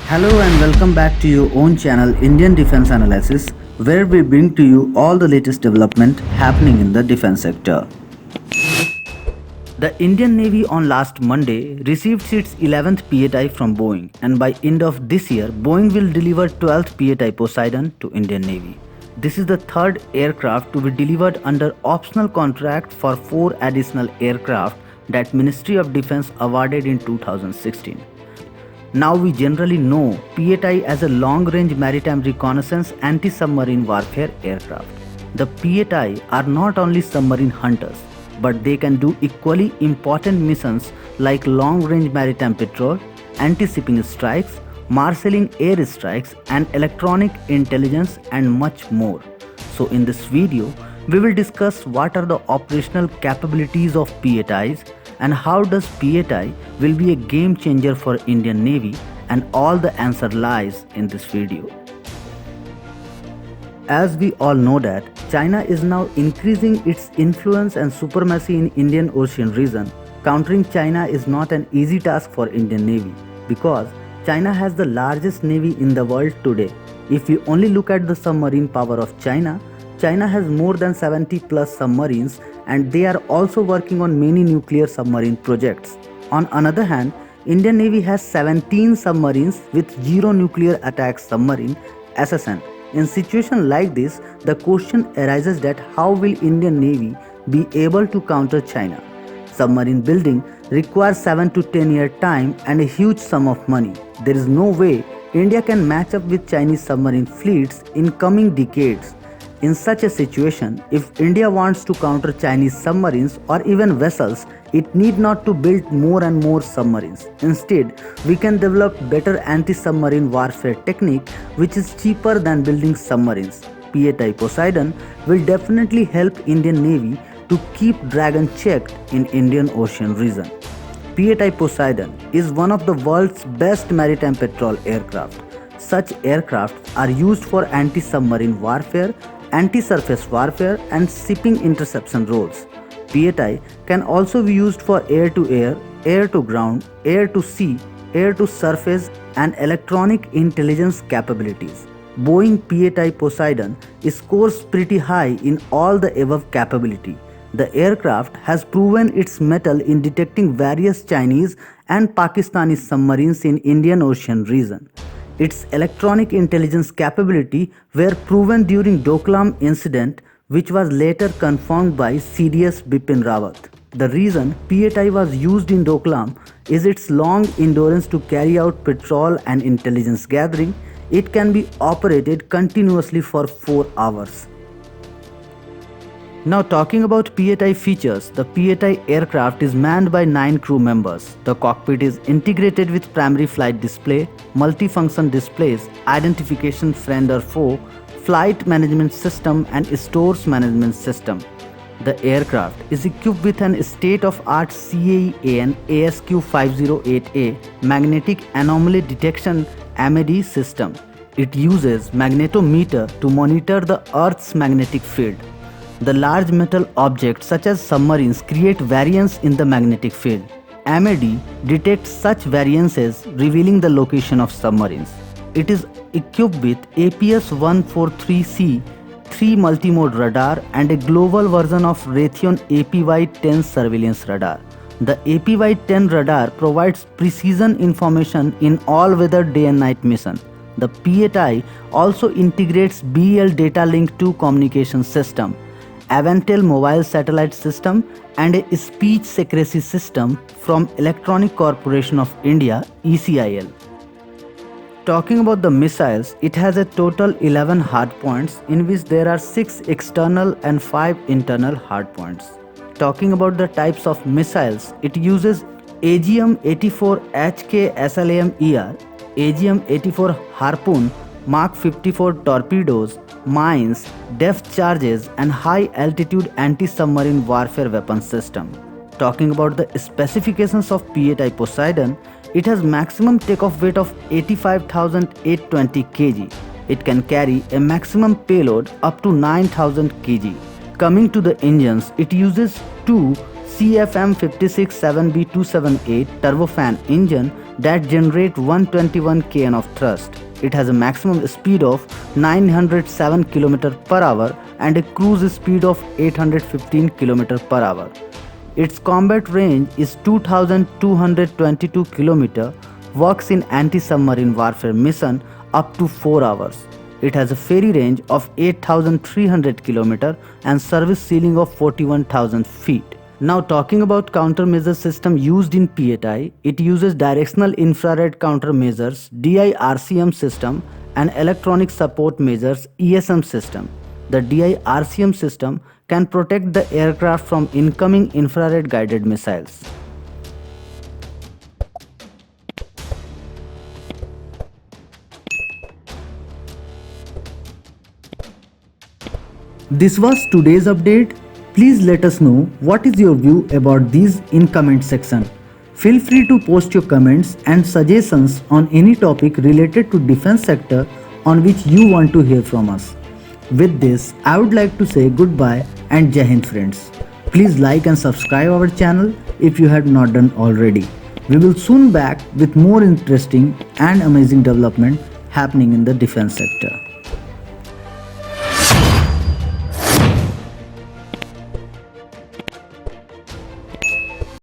Hello and welcome back to your own channel Indian Defense Analysis, where we bring to you all the latest development happening in the defense sector. The Indian Navy on last Monday received its 11th PATI from Boeing, and by end of this year Boeing will deliver 12th PATI Poseidon to Indian Navy. This is the third aircraft to be delivered under optional contract for 4 additional aircraft that Ministry of Defense awarded in 2016. Now we generally know PATI as a long-range maritime reconnaissance anti-submarine warfare aircraft. The PATI are not only submarine hunters, but they can do equally important missions like long-range maritime patrol, anti-shipping strikes, marshalling air strikes, and electronic intelligence and much more. So in this video, we will discuss what are the operational capabilities of PATIs and how does PATI will be a game changer for Indian Navy, and all the answer lies in this video. As we all know that China is now increasing its influence and supremacy in Indian Ocean region. Countering China is not an easy task for Indian Navy because China has the largest navy in the world today. If you only look at the submarine power of China, China has more than 70 plus submarines, and they are also working on many nuclear submarine projects. On another hand, Indian Navy has 17 submarines with zero nuclear attack submarine SSN. In situation like this, the question arises that how will Indian Navy be able to counter China? Submarine building requires 7 to 10 year time and a huge sum of money. There is no way India can match up with Chinese submarine fleets in coming decades. In such a situation, if India wants to counter Chinese submarines or even vessels, it need not to build more and more submarines. Instead, we can develop better anti-submarine warfare technique which is cheaper than building submarines. PATI Poseidon will definitely help Indian Navy to keep Dragon checked in Indian Ocean region. PATI Poseidon is one of the world's best maritime patrol aircraft. Such aircraft are used for anti-submarine warfare, anti-surface warfare, and shipping interception roles. PATI can also be used for air-to-air, air-to-ground, air-to-sea, air-to-surface, and electronic intelligence capabilities. Boeing PATI Poseidon scores pretty high in all the above capability. The aircraft has proven its mettle in detecting various Chinese and Pakistani submarines in Indian Ocean region. Its electronic intelligence capability were proven during Doklam incident, which was later confirmed by CDS Bipin Rawat. The reason PATI was used in Doklam is its long endurance to carry out patrol and intelligence gathering. It can be operated continuously for 4 hours. Now talking about PATI features, the PATI aircraft is manned by 9 crew members. The cockpit is integrated with primary flight display, multifunction displays, identification friend or foe, flight management system, and stores management system. The aircraft is equipped with an state-of-art CAE-AN ASQ508A magnetic anomaly detection MAD system. It uses magnetometer to monitor the Earth's magnetic field. The large metal objects such as submarines create variance in the magnetic field. MAD detects such variances, revealing the location of submarines. It is equipped with APS-143C 3 multimode radar and a global version of Raytheon APY-10 surveillance radar. The APY-10 radar provides precision information in all-weather day and night mission. The PATI also integrates BEL Data Link 2 communication system, Avantel mobile satellite system, and a speech secrecy system from Electronic Corporation of India ECIL. Talking about the missiles, it has a total 11 hardpoints in which there are 6 external and 5 internal hardpoints. Talking about the types of missiles, it uses AGM-84 HK SLAM-ER, AGM-84 Harpoon, Mark 54 torpedoes, mines, depth charges, and high-altitude anti-submarine warfare weapon system. Talking about the specifications of PATI Poseidon, it has maximum takeoff weight of 85,820 kg. It can carry a maximum payload up to 9,000 kg. Coming to the engines, it uses two CFM56 7B278 turbofan engine that generate 121 kN of thrust. It has a maximum speed of 907 km per hour and a cruise speed of 815 km per hour. Its combat range is 2222 km, works in anti-submarine warfare mission up to 4 hours. It has a ferry range of 8300 km and service ceiling of 41,000 feet. Now talking about countermeasure system used in PATI, it uses directional infrared countermeasures DIRCM system and electronic support measures ESM system. The DIRCM system can protect the aircraft from incoming infrared guided missiles. This was today's update. Please let us know what is your view about these in comment section. Feel free to post your comments and suggestions on any topic related to defense sector on which you want to hear from us. With this, I would like to say goodbye and Jai Hind friends. Please like and subscribe our channel if you have not done already. We will soon back with more interesting and amazing development happening in the defense sector.